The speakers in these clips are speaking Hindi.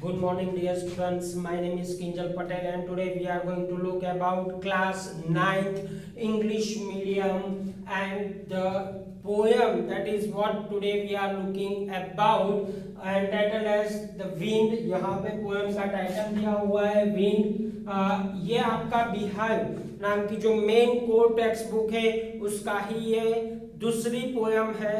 Good morning dear students, my name is Kinjal Patel and today we are going to look about class 9th English medium and the poem, that is what today we are looking about and titled as The Wind। यहाँ पे poem का title दिया हुआ है Wind। ये आपका Beehive नाम की जो मेन कोर टेक्स्ट बुक है उसका ही ये दूसरी पोएम है।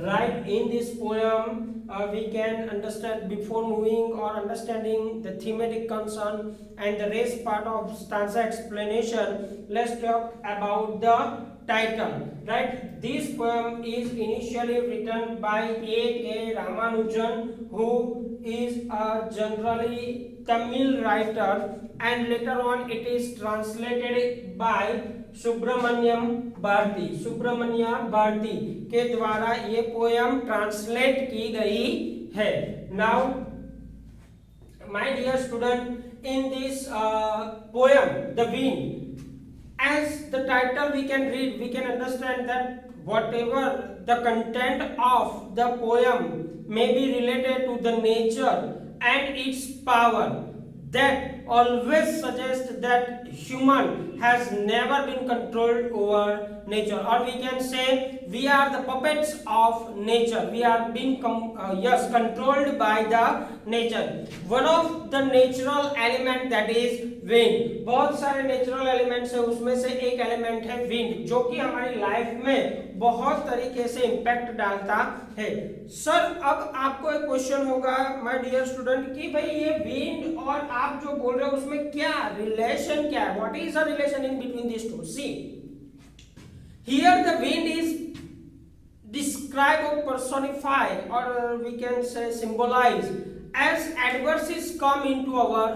Right, in this poem we can understand, before moving or understanding the thematic concern and the rest part of stanza explanation, let's talk about the title. Right, this poem is initially written by A.K. Ramanujan, who is a generally Tamil writer, and later on it is translated by Subramaniam Bharati, Subramanya Bharati के द्वारा ये पोयम ट्रांसलेट की गई है। Now my dear student, in this poem the wind, as the title we can read, we can understand that whatever the content of the poem may be related to the nature and its power, that always suggests that human has never been controlled over nature, or we can say we are the puppets of nature, we are being controlled by the nature। one of the natural element that is wind, बहुत सारे नेचुरल एलिमेंट्स है, उसमें से एक एलिमेंट है विंड, जो कि हमारी लाइफ में बहुत तरीके से इंपैक्ट डालता है। सर, अब आपको एक क्वेश्चन होगा माय डियर स्टूडेंट कि भाई ये विंड और आप जो बोल रहे हो उसमें क्या रिलेशन, क्या है, what is the relation in between this two. See, here the wind is describe or personify, or we can say symbolize, as adversities come into our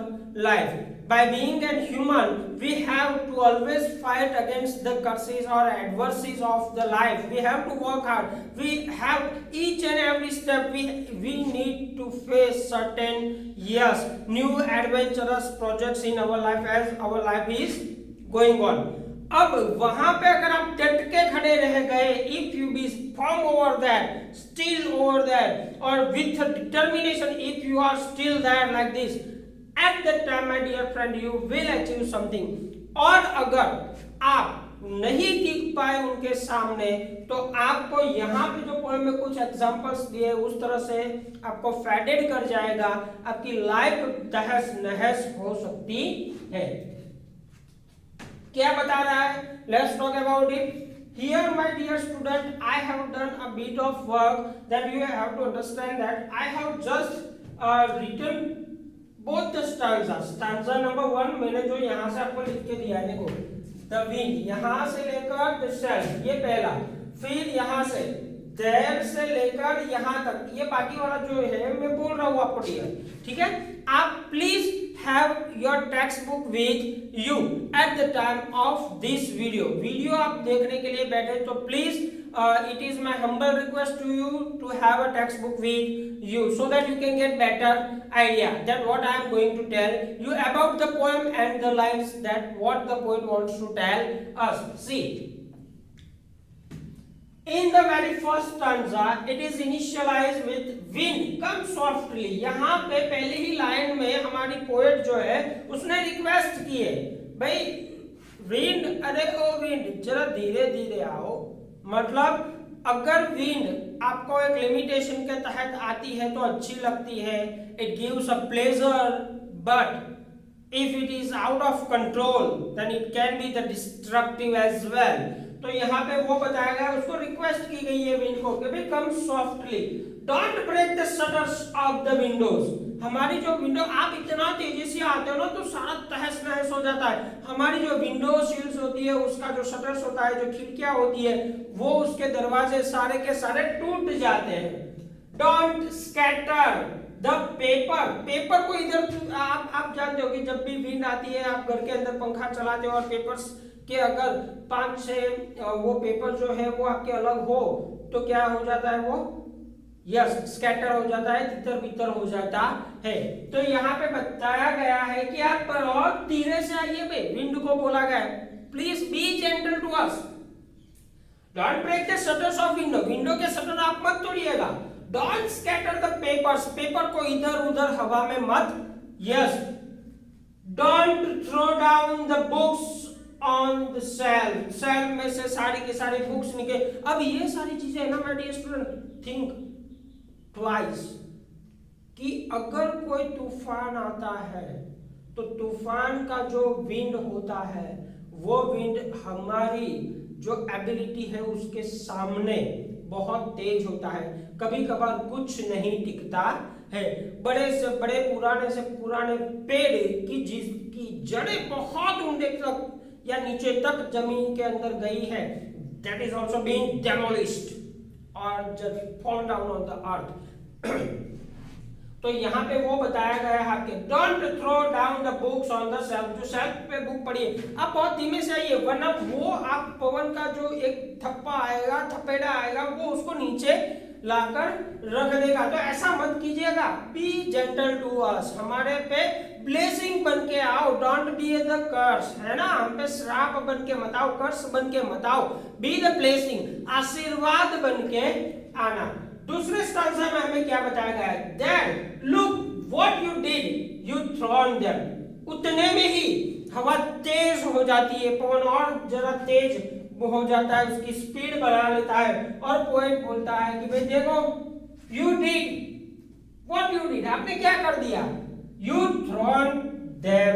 life। By being a human, we have to always fight against the curses or adversities of the life। we have to work hard, we have each and every step we need to face certain new adventurous projects in our life as our life is going on। अब वहां पे अगर आप डट के खड़े रह गए, if you be firm over that, still over that, और with determination, if you are still there like this, at that time my dear friend you will achieve something. और अगर आप नहीं टिक पाए उनके सामने, तो आपको यहाँ पे जो पोएम में कुछ एग्जांपल्स दिए उस तरह से आपको फैडेड कर जाएगा, आपकी लाइफ तहस नहस हो सकती है। क्या बता रहा है? Let's talk about it. Here my dear student, I have done a bit of work that you have to understand that I have just written both the stanzas। stanza number 1 मैंने जो यहाँ से आपको लिख के दिया है, देखो, the wind, यहाँ से लेकर the sun, ये पहला, फिर यहाँ से there से लेकर यहाँ तक, ये बाकी वाला जो है मैं बोल रहा हूँ आपको डियर, ठीक है। आप please have your textbook with you at the time of this video आप देखने के लिए बैठे तो please it is my humble request to you to have a textbook with you so that you can get better idea that what I am going to tell you about the poem and the lines that what the poet wants to tell us। See, in the very first stanza it is initialized with wind come softly। यहाँ पे पहली ही लाइन में हमारी पोएट जो है उसने रिक्वेस्ट की है, भाई विंड, अरे ओ विंड जरा धीरे धीरे आओ। मतलब अगर विंड आपको एक लिमिटेशन के तहत आती है तो अच्छी लगती है, it gives a pleasure, but if it is out of control then it can be the destructive as well. तो यहाँ पे वो बताया गया, उसको रिक्वेस्ट की गई है विंड को कि भाई come softly, don't break the shutters of the windows. हमारी जो विंडो, आप इतना तेजी से आते हो ना तो सारा तहस नहस हो जाता है। हमारी जो विंडो सील्स होती है, उसका जो शटर्स होता है, जो खिड़कियां होती है, वो उसके दरवाजे सारे के सारे टूट जाते हैं। Don't scatter the paper, paper को इधर, आप जानते हो कि जब भी विंड आती है आप घर के अंदर पंखा चलाते हो और पेपर्स कि अगर 5-6 वो पेपर जो है वो आपके अलग हो तो क्या हो जाता है, वो स्कैटर हो जाता है, तितर बितर हो जाता है। तो यहाँ पे बताया गया है कि आप पर और धीरे से आइए, पे विंड को बोला गया है please be gentle to us, don't break the shutters of window, window के शटर आप मत तोड़िएगा, don't scatter the papers, paper को इधर उधर हवा में मत, yes, don't throw down the books on the shelf, shelf में से सारी की सारी बुक्स निकले। अब ये सारी चीजें है ना my dear student, think twice कि अगर कोई तूफान आता है तो तूफान का जो विंड होता है वो विंड हमारी जो एबिलिटी है उसके सामने बहुत तेज होता है, कभी कभार कुछ नहीं टिकता है। बड़े से बड़े पुराने से पुराने पेड़ की जिसकी जड़ें बहुत ऊंचे तक या नीचे तक जमीन के अंदर गई है, that is also being demolished और just fall down on the earth. तो यहाँ पे वो बताया गया है कि don't throw down the books on the shelf, जो शेल्फ पे बुक पड़ी है आप बहुत धीमे से आइए, वरना वो आप पवन का जो एक थप्पा आएगा, थपेड़ा आएगा, वो उसको नीचे लाकर रख देगा। तो ऐसा मत कीजिएगा, बी जेंटल टू अस, हमारे पे ब्लेसिंग बन के आओ, डोंट बी द कर्स, है ना, हम पे श्राप बन के मत आओ, कर्स बन के मत आओ, बी द ब्लेसिंग, आशीर्वाद बन के आना। दूसरे स्टांजा में हमें क्या बताया गया है, then look what you did you thrown them, उतने में ही हवा तेज हो जाती है, पवन और जरा तेज हो जाता है, उसकी स्पीड बढ़ा लेता है और पोएट बोलता है कि भाई देखो you did what you did, आपने क्या कर दिया, you thrown them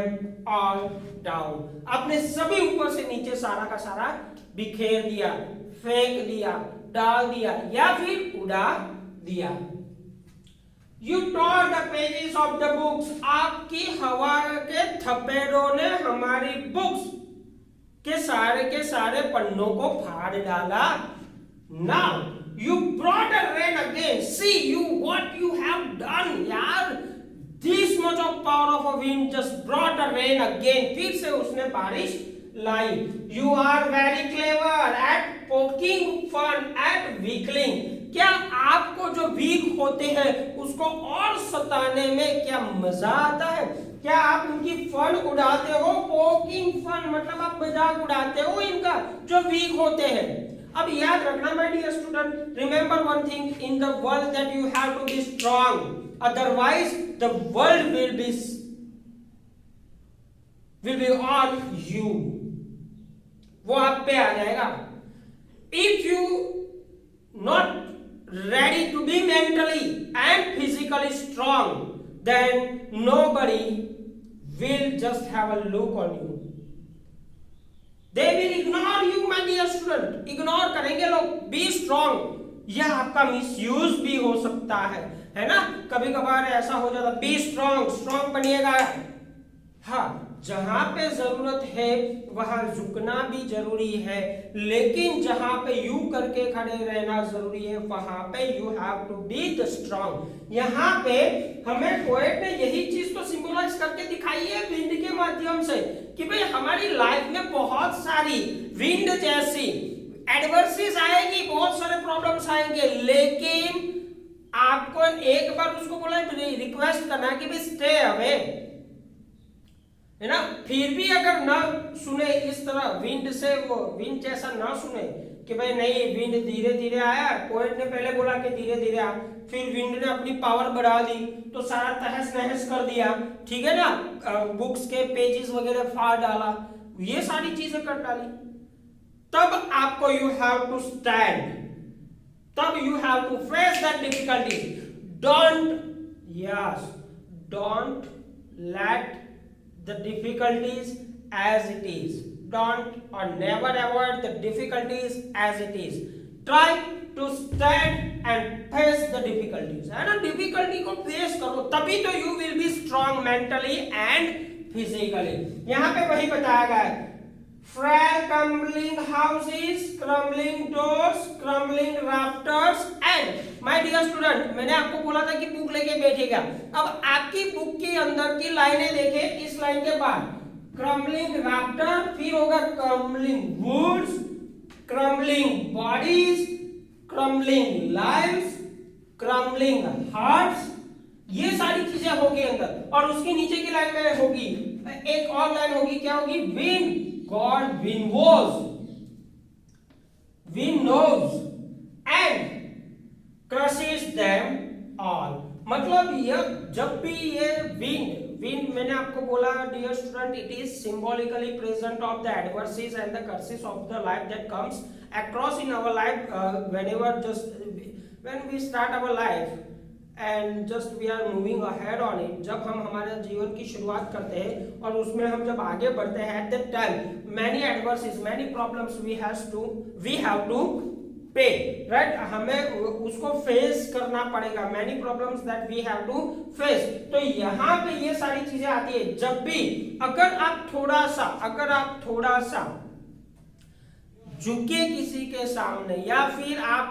all down, आपने सभी ऊपर से नीचे सारा का सारा बिखेर दिया, फेंक दिया, डाल दिया या फिर उड़ा दिया। You tore the pages of the books, आपकी हवा के थपेड़ों ने हमारी बुक्स के सारे पन्नों को फाड़ डाला। Now you brought a rain again, see you what you have done यार, this much of power of a wind just brought a rain again, फिर से उसने बारिश लाई। You are very clever at poking fun at weakling, क्या आपको जो वीक होते हैं उसको और सताने में क्या मजा आता है, क्या आप उनकी फन उड़ाते हो, पोकिंग फन मतलब आप मजाक उड़ाते हो इनका जो वीक होते हैं। अब याद रखना my dear student, remember one thing, in the world that you have to be strong, otherwise the world will be on you, वो आप पे आ जाएगा। If you not ready to be mentally and physically strong, then nobody will just have a look on you. They will ignore you, my dear student. Ignore करेंगे लोग। Be strong. यह आपका मिसयूज भी हो सकता है ना, कभी कभार ऐसा हो जाता। Be strong, strong बनिएगा। हाँ, जहां पे जरूरत है वहां झुकना भी जरूरी है, लेकिन जहां पे यू करके खड़े रहना जरूरी है वहां पे you have to be the strong. यहाँ पे हमें पोएट ने यही चीज तो सिंबलाइज करके दिखाई है विंड के माध्यम से कि भाई हमारी लाइफ में बहुत सारी विंड जैसी एडवर्सिटीज आएगी, बहुत सारे प्रॉब्लम्स आएंगे, लेकिन आपको एक बार उसको बोला रिक्वेस्ट करना है कि भाई स्टे अवे, है ना, फिर भी अगर ना सुने इस तरह विंड से, वो विंड जैसा ना सुने कि भाई नहीं विंड धीरे धीरे आया, पोएट ने पहले बोला कि धीरे धीरे आ, फिर विंड ने अपनी पावर बढ़ा दी तो सारा तहस नहस कर दिया, ठीक है ना, बुक्स के पेजेस वगैरह फाड़ डाला, ये सारी चीजें कर डाली, तब आपको यू हैव टू स्टैंड, तब you have to face that difficulties, don't let the difficulties as it is, don't or never avoid the difficulties as it is, try to stand and face the difficulties, है ना, difficulty को face करो तभी तो you will be strong mentally and physically। यहाँ पे वही बताया गया है, frail crumbling houses, crumbling doors, crumbling rafters and my dear student, मैंने आपको बोला था कि बुक लेके बैठेगा, अब आपकी बुक के अंदर की लाइनें देखे, इस लाइन के बाद crumbling rafter, फिर होगा crumbling woods, crumbling bodies, crumbling lives, crumbling hearts, ये सारी चीजें होगी अंदर, और उसके नीचे की लाइन में होगी एक और लाइन होगी, क्या होगी, wind, God wind knows and crushes them मैंने आपको बोला dear student, it is symbolically present of the adversities and the curses of the life that comes across in our life whenever just when we start our life and just we are moving ahead on it. जब हम हमारे जीवन की शुरुआत करते हैं और उसमें हम जब आगे बढ़ते हैं, at that time many adversities, many problems we have to pay, right? हमें उसको फेस करना पड़ेगा, many problems that we have to face. तो यहाँ पे ये सारी चीजें आती है जब भी अगर आप थोड़ा सा झुके किसी के सामने या फिर आप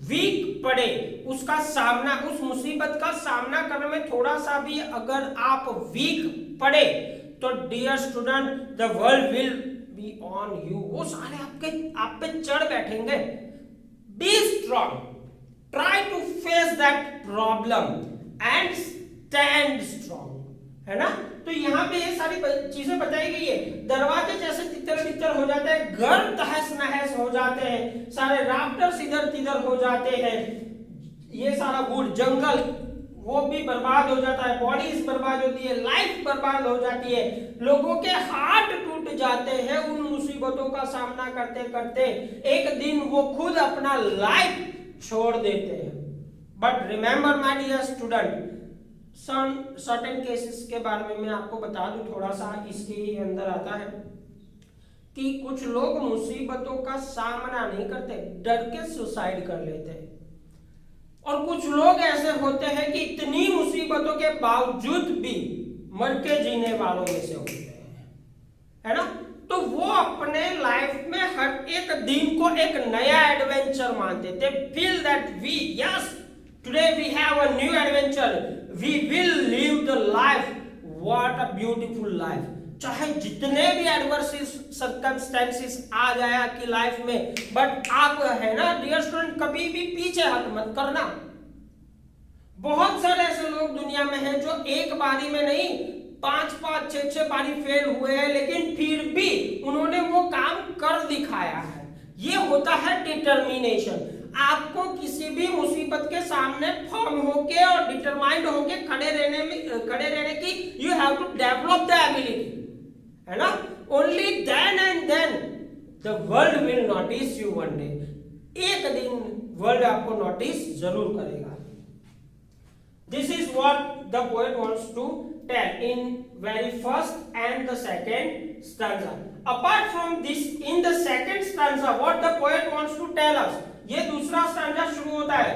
वीक पड़े, उसका सामना, उस मुसीबत का सामना करने में थोड़ा सा भी अगर आप वीक पड़े तो dear student the world will be on you, वो सारे आप पे चढ़ बैठेंगे. Be strong, try to face that problem and stand strong, है ना. तो यहाँ पे ये सारी चीजें बताई गई है. दरवाजे जैसे तितर हो जाते हैं, घर तहस नहस हो जाते हैं, सारे राफ्टर्स इधर तिधर हो जाते हैं, ये सारा वुड जंगल वो भी बर्बाद हो जाता है, बॉडीज बर्बाद होती है, लाइफ बर्बाद हो जाती है, लोगों के हार्ट टूट जाते हैं उन मुसीबतों का सामना करते करते. एक दिन वो खुद अपना लाइफ छोड़ देते हैं. But remember my dear student, certain cases के बारे में मैं आपको बता दूं, थोड़ा सा इसके ही अंदर आता है कि कुछ लोग मुसीबतों का सामना नहीं करते, डर के सुसाइड कर लेते हैं. और कुछ लोग ऐसे होते हैं कि इतनी मुसीबतों के बावजूद भी मर के जीने वालों में से होते हैं, है ना. तो वो अपने लाइफ में हर एक दिन को एक नया एडवेंचर मानते थे. Feel that we yes today we have a new adventure, we will live the life, what a beautiful life. चाहे जितने भी एडवर्स सर्कमस्टेंसेस आ जाए आपकी लाइफ में, बट आप है ना डियर स्टूडेंट कभी भी पीछे हट मत करना. बहुत सारे ऐसे लोग दुनिया में हैं जो एक बारी में नहीं 5-5 6-6 बारी फेल हुए हैं, लेकिन फिर भी उन्होंने वो काम कर दिखाया है. ये होता है डिटर्मिनेशन. आपको किसी भी मुसीबत के सामने फर्म होके और डिटरमाइंड होके खड़े रहने की you have to develop the ability, है ना. Only then and then the world will notice you one day. एक दिन वर्ल्ड आपको नोटिस जरूर करेगा. This is what the poet wants to tell in very first and the second stanza. Apart from this, in the second stanza, what the poet wants to tell us, ये दूसरा stanza शुरू होता है.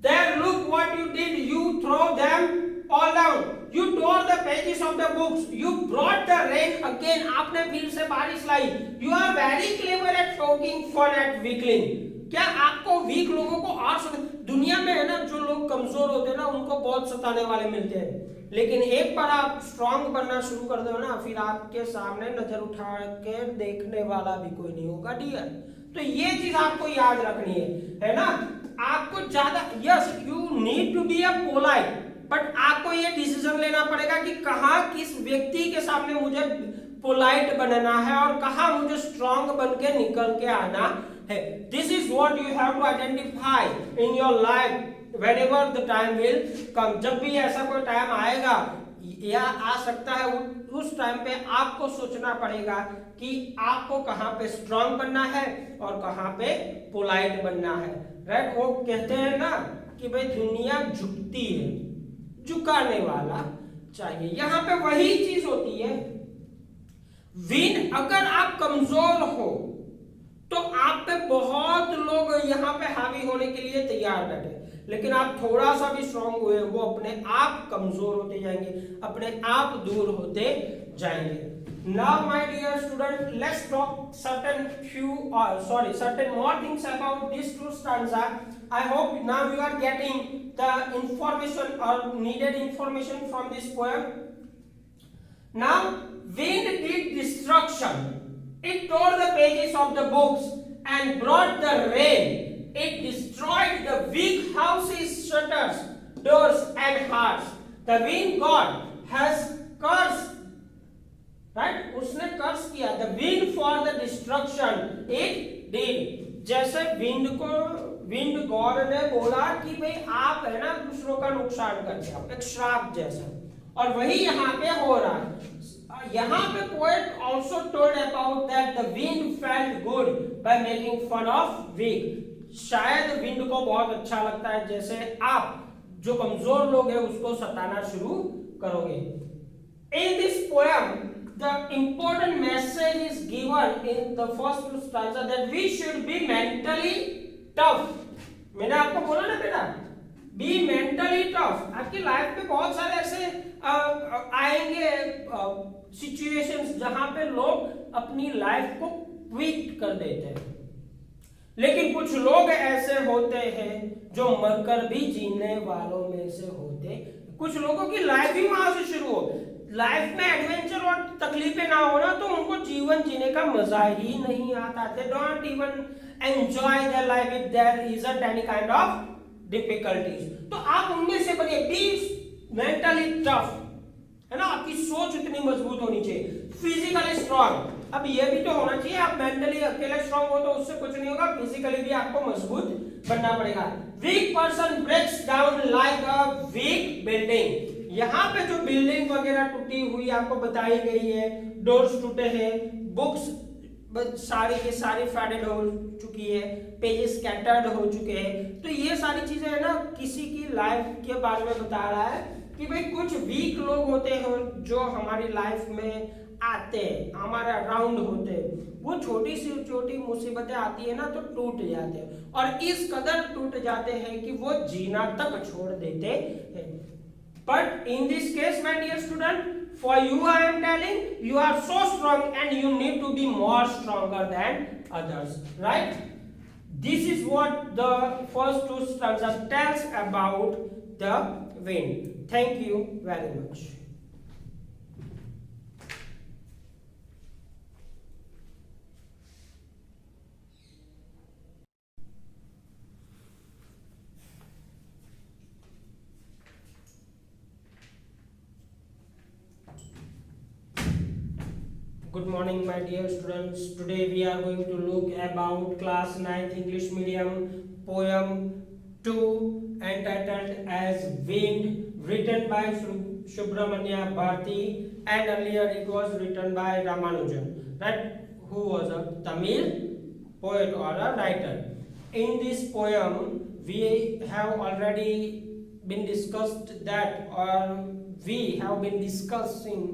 There, look what you did. You throw them all down. You tore the pages of the books. You brought the rain again. आपने फिर से बारिश लाई. You are very clever at poking fun at weakling. क्या आपको वीक लोगों को और दुनिया में है ना, जो लोग कमजोर होते हैं ना उनको बहुत सताने वाले मिलते हैं, लेकिन एक बार आप स्ट्रांग बनना शुरू कर दो ना, फिर आपके सामने नजर उठा के देखने वाला भी कोई नहीं होगा डियर. तो ये चीज आपको याद रखनी है ना. आपको ज्यादा yes you need to be a polite, but आपको ये डिसीजन लेना पड़ेगा कि कहाँ किस व्यक्ति के सामने मुझे पोलाइट बनना है और कहाँ मुझे स्ट्रांग बन के निकल के आना है. This is what you have to identify in your life whenever the time will come. जब भी ऐसा कोई टाइम आएगा या आ सकता है, उस टाइम पे आपको सोचना पड़ेगा कि आपको कहाँ पे स्ट्रांग बनना है और कहाँ पे पोलाइट बनना है, राइट. वो कहते हैं ना कि भाई दुनिया झुकती है, झुकाने वाला चाहिए. यहाँ पे वही चीज होती है. विन अगर आप कमजोर हो तो आप पे बहुत लोग यहाँ पे हावी होने के लिए तैयार बैठे, लेकिन आप थोड़ा सा भी स्ट्रांग हुए वो अपने आप कमजोर होते जाएंगे, अपने आप दूर होते जाएंगे. Now my dear student, let's talk certain more things about this two stanza. I hope now you are getting the information or needed information from this poem. Now, wind did destruction. It tore the pages of the books and brought the rain. It destroyed the weak houses, shutters, doors, and hearts. The wind god has cursed, right? उसने कर्स किया. The wind for the destruction it did. जैसे विंड गॉड ने बोला कि भाई आप है ना दूसरों का नुकसान करते हो, एक श्राप जैसा, और वही यहाँ पे हो रहा है। यहाँ पे poet also told about that the wind felt good by making fun of weak. शायद विंड को बहुत अच्छा लगता है जैसे आप जो कमजोर लोग हैं उसको सताना शुरू करोगे। इन this poem the important message is given in the first two stanza that we should be mentally tough। मैंने आपको बोला ना बेटा, be mentally tough। आपकी लाइफ में बहुत सारे ऐसे आएंगे सिचुएशंस जहां पे लोग अपनी लाइफ को क्विट कर देते हैं, लेकिन कुछ लोग ऐसे होते हैं जो मरकर भी जीने वालों में से होते। कुछ लोगों की लाइफ ही वहां से शुरू हो, लाइफ में एडवेंचर और तकलीफें ना हो ना तो उनको जीवन जीने का मजा ही नहीं आता। They don't even enjoy their life if there isn't any kind of difficulties. तो आप उनमें से बनिए, बी मेंटली टफ, है ना, आपकी सोच इतनी मजबूत होनी चाहिए। फिजिकली स्ट्रांग, अब ये भी तो होना चाहिए, आप मेंटली अकेले स्ट्रांग हो तो उससे कुछ नहीं होगा, फिजिकली भी आपको मजबूत बनना पड़ेगा। Weak person breaks down like a weak building. यहाँ पे जो बिल्डिंग वगैरह टूटी हुई आपको बताई गई है, डोर्स टूटे हैं, बुक्स सारी की सारी फेडेड हो चुकी है, पेजेस स्कैटर्ड हो चुके हैं, तो ये सारी चीजें है ना किसी की लाइफ के बारे में बता रहा है कि भाई कुछ वीक लोग होते हैं जो हमारी लाइफ में आते हैं, हमारे अराउंड होते हैं, वो छोटी सी छोटी मुसीबतें आती है ना तो टूट जाते हैं, और इस कदर टूट जाते हैं कि वो जीना तक छोड़ देते हैं। But in this case, my dear student, for you I am telling, you are so strong and you need to be more stronger than others, right? This is what the first two stanzas tells about the wind. Thank you very much. Good morning my dear students. Today we are going to look about class 9th English medium poem 2 entitled as Wind, written by Subramanya Bharati, and earlier it was written by Ramanujan, right, who was a Tamil poet or a writer. In this poem we have already been discussed that, or we have been discussing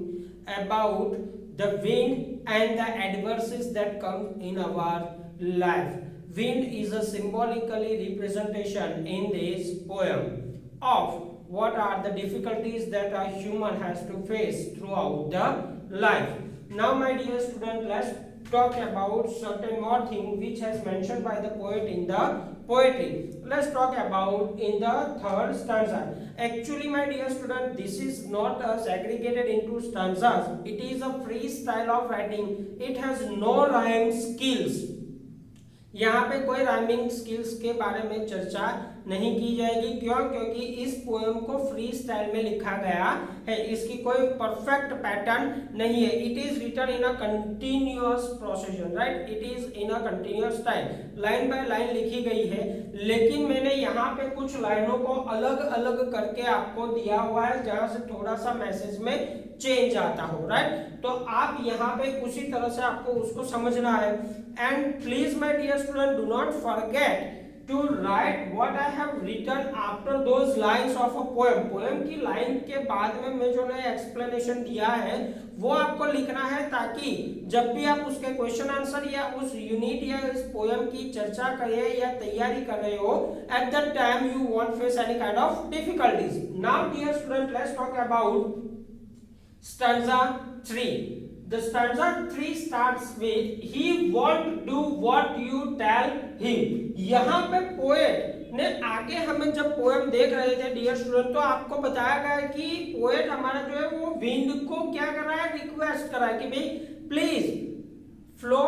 about the wind and the adversities that come in our life. Wind is a symbolically representation in this poem of what are the difficulties that a human has to face throughout the life. Now my dear student, let's talk about certain more thing which has mentioned by the poet in the poetry. Let's talk about in the third stanza. Actually my dear student, this is not segregated into stanzas, it is a free style of writing, it has no rhyme skills। यहाँ पे कोई राइमिंग स्किल्स के बारे में चर्चा नहीं की जाएगी। क्यों? क्योंकि इस पोएम को फ्री स्टाइल में लिखा गया है, इसकी कोई परफेक्ट पैटर्न नहीं है। It is written in a continuous procession, right, it is in a continuous style, line by line लिखी गई है, लेकिन मैंने यहाँ पे कुछ लाइनों को अलग अलग करके आपको दिया हुआ है जहां से थोड़ा सा मैसेज में चेंज आता हो, राइट। तो आप यहाँ पे उसी तरह से आपको उसको समझना है। And please my dear student, do not forget to write what I have written after those lines of a poem। Poem की लाइन के बाद में मैं जो है एक्सप्लेनेशन दिया है वो आपको लिखना है, ताकि जब भी आप उसके क्वेश्चन आंसर या उस यूनिट या इस पोएम की चर्चा करें या तैयारी कर रहे हो, at that time you won't face any kind of difficulties. Now dear student, let's talk about stanza 3। The stanza 3 starts with he won't do what you tell him। यहाँ पे पोएट ने आगे हमें जब पोएम देख रहे थे डियर स्टूडेंट, तो आपको बताया गया कि पोएट हमारा जो है वो विंड को क्या कर रहा है, रिक्वेस्ट कर रहा है कि भाई प्लीज फ्लो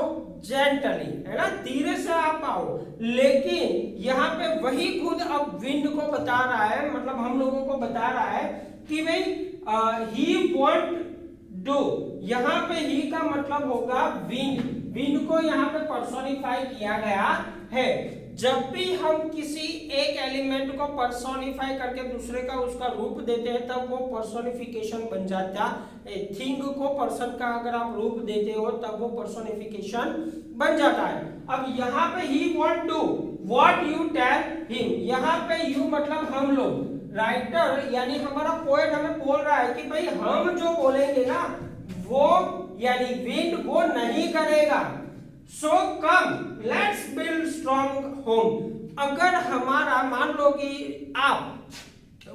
जेंटली, है ना, धीरे से आप आओ। लेकिन यहाँ पे वही खुद अब विंड को बता रहा है, मतलब हम लोगों को बता रहा है कि भाई ही वॉन्ट डू, यहाँ पे ही का मतलब होगा विंड, विंड को यहाँ पे पर्सोनिफाई किया गया है। जब भी हम किसी एक एलिमेंट को पर्सोनिफाई करके दूसरे का उसका रूप देते हैं तब वो पर्सोनिफिकेशन बन जाता है। थिंग को पर्सन का अगर आप रूप देते हो तब वो पर्सोनिफिकेशन बन जाता है। अब यहाँ पे he want to what you tell him, यहाँ पे यू मतलब हम लोग, राइटर यानी हमारा पोएट हमें बोल रहा है कि भाई हम जो बोलेंगे ना वो यानी विंड वो नहीं करेगा। So come let's build strong home. अगर हमारा मान लो कि आप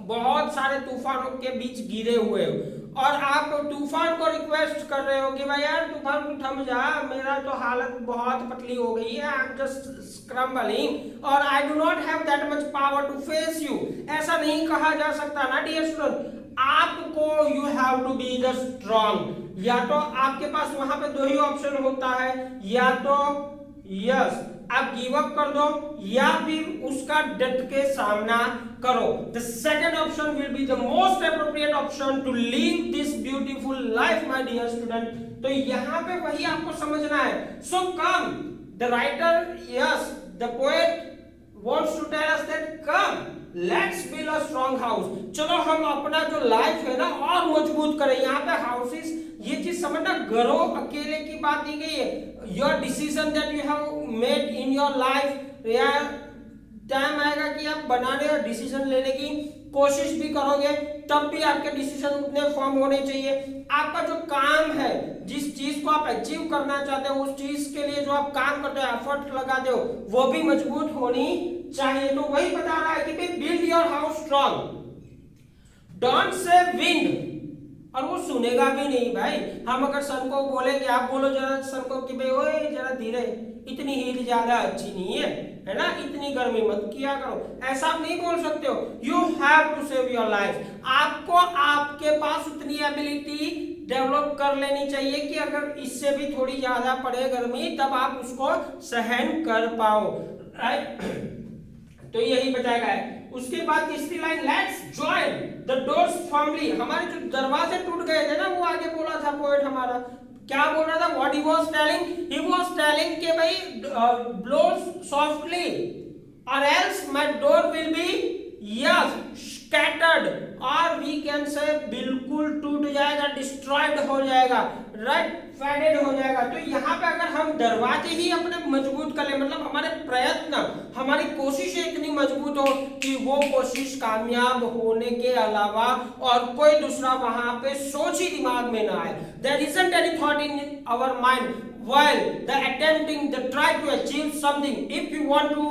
बहुत सारे तूफानों के बीच गिरे हुए हो और आप तूफान को रिक्वेस्ट कर रहे हो कि भाई यार तूफान तू थम जा, मेरा तो हालत बहुत पतली हो गई है, आई एम जस्ट स्क्रम्बलिंग और I do not have that much power to face you. ऐसा नहीं कहा जा सकता ना डियर स्टूडेंट। आपको you have to be the strong. या तो आपके पास वहां पे दो ही ऑप्शन होता है, या तो यस आप गिव अप कर दो या फिर उसका डट के सामना करो। The second option will be the most appropriate option to leave this beautiful life my dear student. तो यहाँ पे वही आपको समझना है। So come the writer yes the poet wants to tell us that come let's build a strong house। चलो हम अपना जो लाइफ है ना और मजबूत करें। यहाँ पे हाउसेस ये चीज समझना, घरों अकेले की बात नहीं गई है। Your decision that you have made in your life, या टाइम आएगा कि आप बनाने और डिसीजन लेने की कोशिश भी करोगे तब भी आपके डिसीजन उतने फॉर्म होने चाहिए। आपका जो काम है, जिस चीज को आप अचीव करना चाहते हो, उस चीज के लिए जो आप काम करते हो, एफर्ट लगाते हो, वो भी मजबूत होनी चाहिए। तो वही बता रहा है कि build your house strong, don't say wind. और वो सुनेगा भी नहीं भाई। हम अगर सर को बोले कि आप बोलो जरा सर को कि भाई ओए जरा धीरे, इतनी हीट ज्यादा अच्छी नहीं है ना, इतनी गर्मी मत किया करो, ऐसा आप नहीं बोल सकते हो। You have to save your life. आपको आपके पास उतनी एबिलिटी डेवलप कर लेनी चाहिए कि अगर इससे भी थोड़ी ज्यादा पड़े गर्मी तब आप उसको सहन कर पाओ, राइट। तो यही बताया है। उसके बाद तीसरी line let's join the doors firmly. हमारे जो दरवाजे टूट गए थे ना, वो आगे बोला था पोएट हमारा, क्या बोल रहा था, what he was telling, he was telling कि भाई ब्लो सॉफ्टली और else my door will be yes scattered, और वी कैन से बिल्कुल टूट जाएगा, डिस्ट्रॉयड हो जाएगा, राइट, फेडेड हो जाएगा। तो यहाँ पे अगर हम दरवाजे ही अपने मजबूत कर ले, मतलब हमारे प्रयत्न, हमारी कोशिशें इतनी मजबूत हो कि वो कोशिश कामयाब होने के अलावा और कोई दूसरा वहां पे सोच ही दिमाग में ना आए। There isn't any thought in our mind while the attempting the try to achieve something। if you want to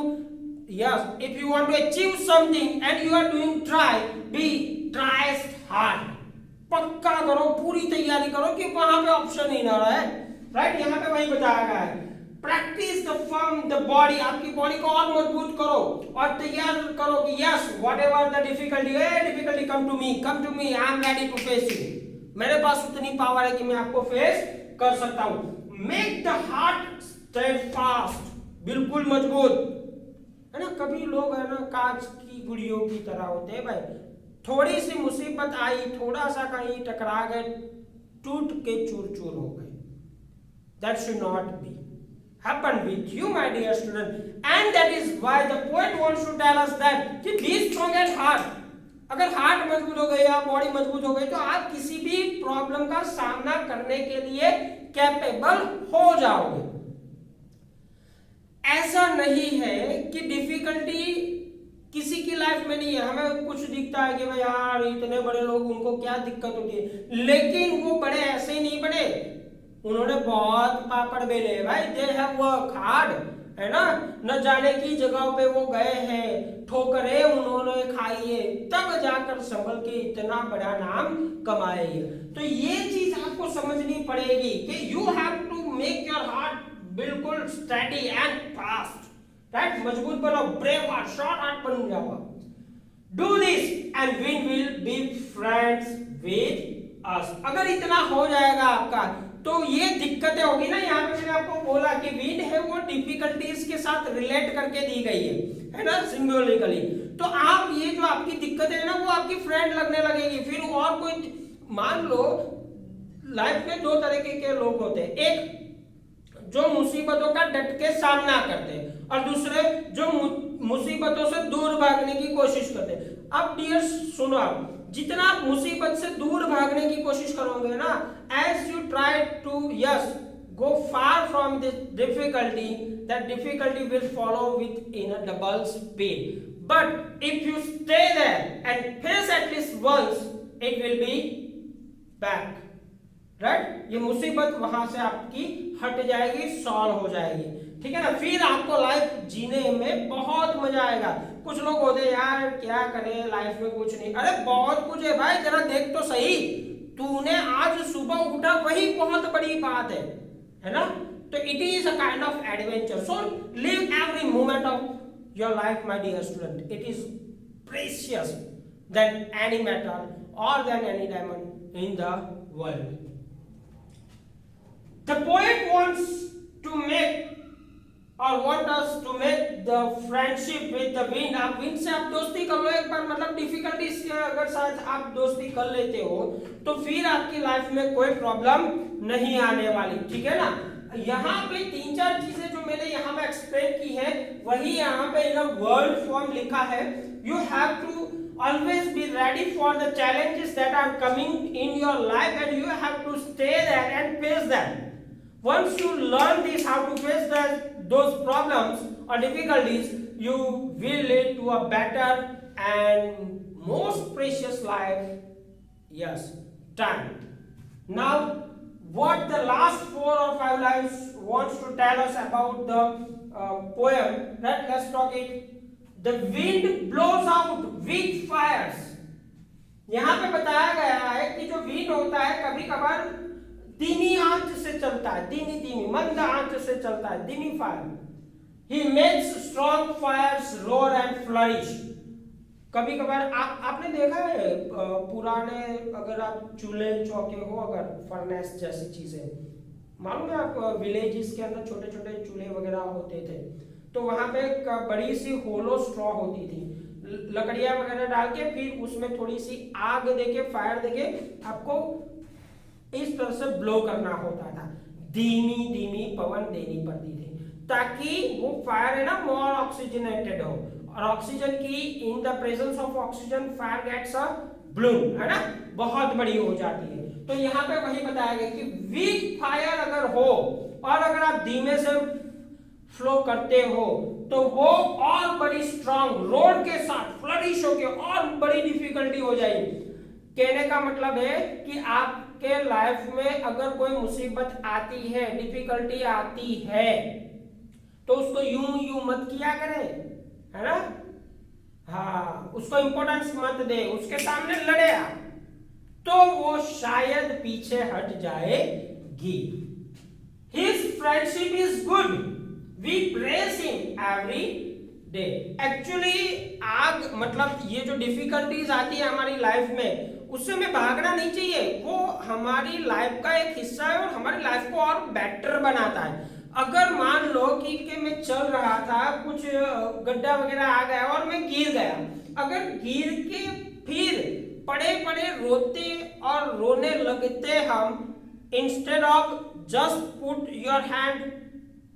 yes if you want to achieve something and you are doing try hard। पक्का करो, पूरी तैयारी करो कि वहां पे ऑप्शन ही ना रहे, राइट। यहाँ पे वही बताया गया है। Practice the firm the body, आपकी बॉडी को और मजबूत करो और तैयार करो कि yes whatever the difficulty come to me I am ready to face you. मेरे पास उतनी पावर है कि मैं आपको फेस कर सकता हूं। मेक द हार्ट स्टेडफास्ट, बिल्कुल मजबूत है ना। कभी लोग है ना कांच की गुड़ियों की तरह होते हैं भाई, थोड़ी सी मुसीबत आई, थोड़ा सा कहीं टकरा गए, टूट के चूर चूर हो गए। That should not be happen with you my dear student, and that is why the poet wants to tell us that कि be strong at heart। अगर हार्ट मजबूत हो गई या बॉडी मजबूत हो गई तो आप किसी भी प्रॉब्लम का सामना करने के लिए कैपेबल हो जाओगे। ऐसा नहीं है कि डिफिकल्टी किसी की लाइफ में नहीं है। हमें कुछ दिखता है कि भाई यार इतने बड़े लोग, उनको क्या दिक्कत होती है, लेकिन वो बड़े ऐसे ही नहीं बड़े, उन्होंने बहुत पापड़ बेले भाई। दे हैव वर्क हार्ड, है ना, न जाने की जगह पे वो गए हैं, ठोकरें उन्होंने खाई है, तब जाकर संभल के इतना बड़ा नाम कमाए। तो ये चीज आपको समझनी पड़ेगी कि you have to make your heart बिल्कुल स्टडी एंड फास्ट, राइट। मजबूत बनो, ब्रेव हार्ट, शॉर्ट हार्ट बन जाओ। Do this and we will be friends with us. अगर इतना हो जाएगा आपका तो ये दिक्कतें होगी ना, यहाँ पे मैंने आपको बोला कि विंड है वो डिफिकल्टीज के साथ रिलेट करके दी गई है ना, सिंबॉलिकली। तो आप ये जो आपकी दिक्कतें है ना वो आपकी फ्रेंड लगने लगेगी। फिर और कोई, मान लो लाइफ में दो तरीके के लोग होते हैं, एक जो मुसीबतों का डट के सामना करते हैं, और दूसरे जो मुसीबतों से दूर भागने की कोशिश करते हैं। अब डियर सुनो, आप जितना आप मुसीबत से दूर भागने की कोशिश करोगे ना, as you try to yes go far from this difficulty, that difficulty will follow with in a double speed. But if you stay there and face at least once, it will be back, right? ये मुसीबत वहां से आपकी हट जाएगी, सॉल्व हो जाएगी, ठीक है ना। फिर आपको लाइफ जीने में बहुत मजा आएगा। कुछ लोग होते हैं यार क्या करें लाइफ में, कुछ नहीं, अरे बहुत कुछ है भाई, जरा देख तो सही, तूने आज सुबह उठा वही बहुत बड़ी बात है ना। तो it is a kind of adventure, so live every moment of your life my dear student, it is precious than any metal और than any diamond in the world. The poet wants to make और want us to make the friendship with the wind। आप विंड से आप दोस्ती कर लो एक बार, मतलब डिफिकल्टीज के अगर साथ आप दोस्ती कर लेते हो तो फिर आपकी लाइफ में कोई प्रॉब्लम नहीं आने वाली, ठीक है ना। यहाँ पे 3-4 चीजें जो मैंने यहाँ पे एक्सप्लेन की है वही यहाँ पे इन वर्ड फॉर्म लिखा है। You have to always be ready for the challenges that are coming in your life and you have to stay there and face them। Once you learn this, how to face those problems or difficulties, you will lead to a better and most precious life, yes, time। Now, what the last 4 or 5 lines wants to tell us about the poem, let's talk it। The wind blows out weak fires। यहाँ पे बताया गया है कि जो विंड होता है कभी कभार धीमी आंच से चलता है, धीमी मंद आंच से चलता है, धीमी fire. He makes strong fires roar and flourish। कभी कभार आपने देखा है पुराने, अगर आप चूल्हे चौके हो, अगर फर्नेस जैसी चीजें, मालूम है आप विलेजेस के अंदर छोटे छोटे चूल्हे वगैरह होते थे, तो वहां पे एक बड़ी सी होलो स्ट्रॉ होती थी, लकड़ियां वगैरह डाल के फिर उसमें थोड़ी सी आग देके, फायर देके आपको इस तरह से ब्लो करना होता था, धीमी धीमी पवन देनी पड़ती थी ताकि वो फायर है ना मोर ऑक्सीजनेटेड हो, और ऑक्सीजन की in the presence of oxygen fire gets a bloom, है ना, बहुत बड़ी हो जाती है। तो यहाँ पे वही बताया गया कि वीक फायर अगर हो और अगर आप धीमे से फ्लो करते हो तो वो और बड़ी स्ट्रांग रोड के साथ फ्लरिश होके और बड़ी डिफिकल्टी हो जाएगी। कहने का मतलब है कि आपके लाइफ में अगर कोई मुसीबत आती है, डिफिकल्टी आती है, तो उसको यूं मत किया करें, है ना। हाँ, उसको इंपॉर्टेंस मत दे, उसके सामने लड़े आप तो वो शायद पीछे हट जाएगी। His friendship is good, we praise him every day। Actually आग मतलब ये जो डिफिकल्टीज आती है हमारी लाइफ में, उससे हमें भागना नहीं चाहिए, वो हमारी लाइफ का एक हिस्सा है और हमारी लाइफ को और बेटर बनाता है। अगर मान लो कि मैं चल रहा था, कुछ गड्ढा वगैरह आ गया और मैं गिर गया, अगर गिर के फिर पड़े पड़े रोते और रोने लगते हम, instead of just put your hand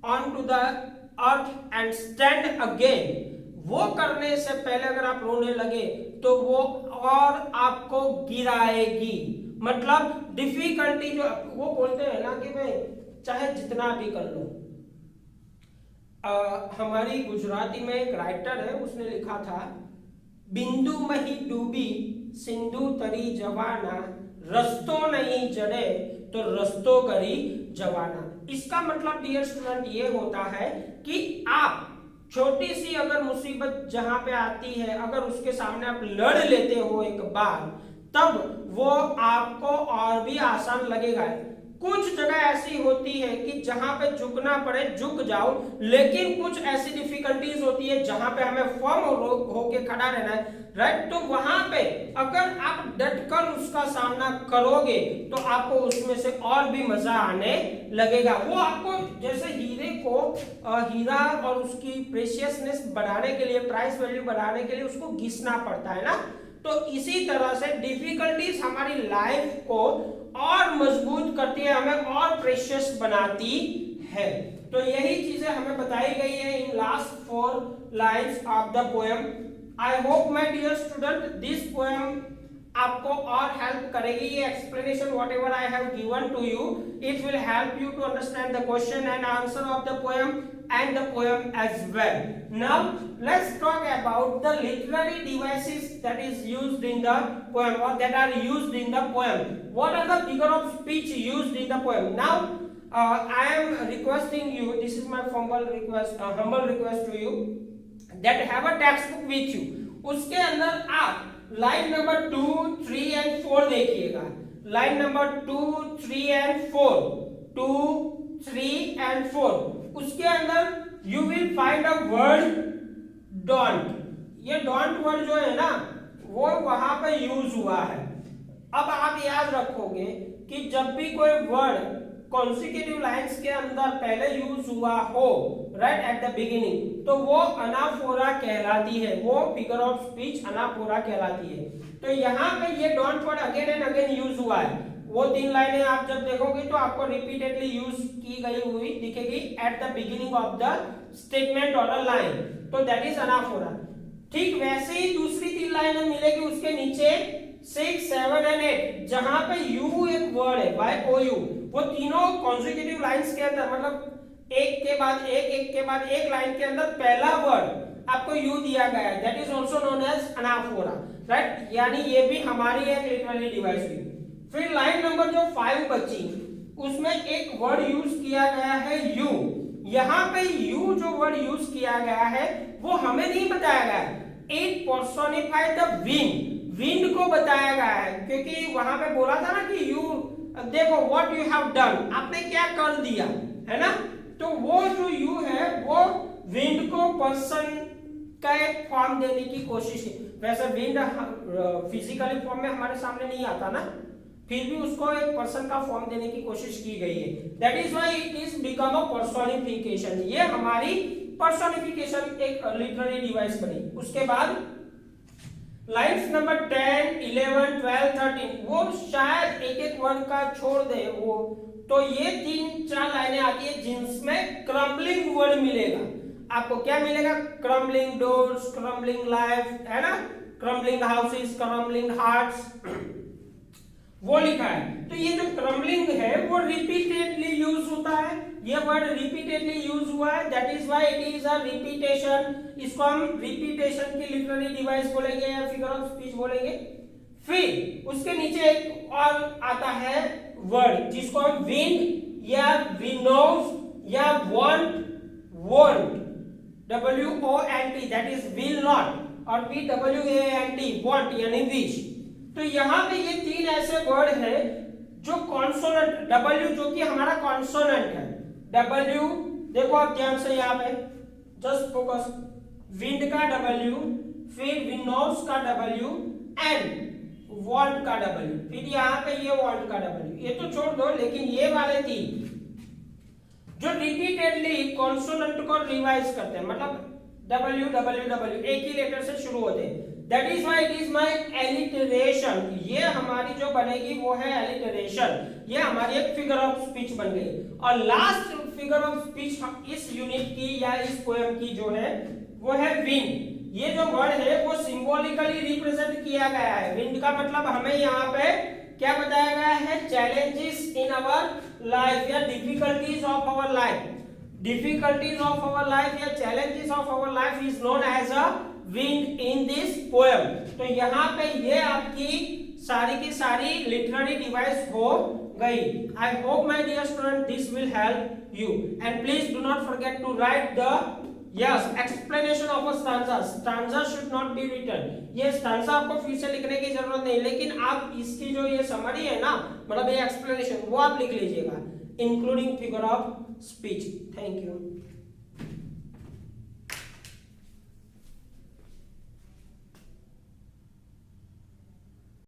on to the earth and stand again, वो करने से पहले अगर आप रोने लगे तो वो और आपको गिराएगी। मतलब डिफिकल्टी जो वो बोलते हैं ना कि भाई चाहे जितना भी कर लो। हमारी गुजराती में एक राइटर है, उसने लिखा था, बिंदु मही डूबी सिंधु तरी जवाना, रस्तो नहीं जड़े तो रस्तो करी जवाना। इसका मतलब डियर स्टूडेंट ये होता है कि आप छोटी सी अगर मुसीबत जहां पे आती है, अगर उसके सामने आप लड़ लेते हो एक बार, तब वो आपको और भी आसान लगेगा। कुछ जगह ऐसी होती है कि जहां पे झुकना पड़े झुक जाओ, लेकिन कुछ ऐसी डिफिकल्टीज होती है जहां पे हमें फर्म होके खड़ा रहना है, राइट। तो वहां पे अगर आप डटकर उसका सामना करोगे तो आपको उसमें से और भी मजा आने लगेगा। वो आपको जैसे हीरे को हीरा और उसकी प्रेशियसनेस बढ़ाने के लिए, प्राइस वैल्यू बढ़ाने के लिए उसको घिसना पड़ता है ना, तो इसी तरह से डिफिकल्टीज हमारी लाइफ को और मजबूत करती है, हमें और प्रेशियस बनाती है। तो यही चीजें हमें बताई गई है in last 4 lines of the poem. I hope my dear student this poem आपको और हेल्प करेगी। ये explanation whatever I have given to you, it will help you to understand the question and answer of the poem and the poem as well. Now let's talk about the literary devices that is used in the poem or that are used in the poem. What are the figure of speech used in the poem? Now I am requesting you, this is my humble request to you, that have a textbook with you. उसके अंदर आप लाइन नंबर 2, 3 and 4 देखिएगा। लाइन नंबर 2, 3 and 4, 2, 3 and 4, उसके अंदर you will find a word don't. ये डोंट वर्ड जो है ना वो वहां पे यूज हुआ है। अब आप याद रखोगे कि जब भी कोई वर्ड कॉन्सिक्यूटिव लाइंस के अंदर पहले यूज हुआ हो राइट एट द बिगिनिंग, तो वो अनाफोरा कहलाती है, वो फिगर ऑफ स्पीच अनाफोरा कहलाती है। तो यहाँ पे ये don't word again and again use हुआ है। वो 3 लाइनें आप जब देखोगे तो आपको रिपीटेडली यूज की गई हुई दिखेगी at the beginning of the statement और अ लाइन, तो दैट इज अनाफोरा। ठीक वैसे ही दूसरी 3 लाइनें मिलेगी उसके नीचे 6, 7 and 8, जहां पे यू एक वर्ड है YOU, वो तीनों कॉन्सिक्यूटिव लाइंस के अंदर मतलब एक के बाद एक लाइन के अंदर पहला वर्ड आपको यू दिया गया है, that is also known as anaphora right. यानी ये भी हमारी एक लिटररी डिवाइस हुई। फिर लाइन नंबर जो 5 बची उसमें एक वर्ड यूज किया गया है यू। यहाँ पे यू जो वर्ड यूज किया गया है वो हमें नहीं बताया गया है, इट पर्सोनिफाइड द विंड को बताया गया है, क्योंकि वहां पे बोला था ना कि यू देखो व्हाट यू हैव डन, आपने क्या कर दिया है ना। तो वो जो यू है वो विंड को पर्सन का एक फॉर्म देने की कोशिश की। वैसे विंड फिजिकली फॉर्म में हमारे सामने नहीं आता ना, फिर भी उसको एक पर्सन का फॉर्म देने की कोशिश की गई है। That is why it is become a personification. ये हमारी पर्सोनिफिकेशन एक लिटरेरी डिवाइस बनी। उसके बाद लाइन्स नंबर 10, 11, 12, 13 वो शायद एक वर्ड का छोड़ दे वो, तो ये 3-4 लाइनें आती है जिनमें क्रम्बलिंग वर्ड मिलेगा। आपको क्या मिलेगा? क्रम्बलिंग डोर्स, क्रम्बलिंग लाइफ, है ना, क्रम्बलिंग हाउसेस, क्रम्बलिंग हार्ट्स, वो लिखा है। तो ये जो क्रम्बलिंग है वो रिपीटेडली यूज होता है, ये वर्ड रिपीटेडली यूज हुआ है, that is why it is a repetition. इसको हम रिपीटेशन की लिटरेरी डिवाइस बोलेंगे या फिगर ऑफ स्पीच बोलेंगे। फिर उसके नीचे एक और आता है वर्ड जिसको हम विंड या विनोज या want, WONT, that is will not, और WANT, वॉन्ट यानी विश। तो यहाँ पे ये 3 ऐसे वर्ड है जो कॉन्सोनेंट W जो कि हमारा कॉन्सोनेंट है, W देखो आप ध्यान से यहाँ पे जस्ट फोकस, विंड का W, फिर विनोज का W एंड वॉल्ट का W, फिर यहाँ पे ये वॉल्ट का W। ये तो छोड़ दो, लेकिन ये वाले 3 जो रिपीटेडली कॉन्सोनेंट को रिवाइज करते हैं, मतलब W एक ही लेटर से शुरू होते हैं, that is why it is my alliteration. ये हमारी जो बनेगी वो है एलिटरेशन, ये हमारी एक फिगर ऑफ स्पीच बन गई। और लास्ट फिगर ऑफ स्पीच इस यूनिट की या इस पोएम की जो है वो है विंड। ये जो वर्ड है वो सिंबॉलिकली रिप्रेजेंट किया गया है। विंड का मतलब हमें यहाँ पे क्या बताया गया है? चैलेंजेस इन आवर लाइफ या difficulties of our life. Difficulties of our life या challenges of our life is known as a wind in this poem. तो यहाँ पे ये आपकी सारी की सारी लिटरेरी डिवाइस हो गई। I hope my dear student this will help you, and please do not forget to write the explanation of a stanza. Stanza should not be written. ये stanza आपको फिर से लिखने की जरूरत नहीं, लेकिन आप इसकी जो ये समरी है ना, मतलब ये explanation वो आप लिख लीजिएगा, including figure of speech. Thank you.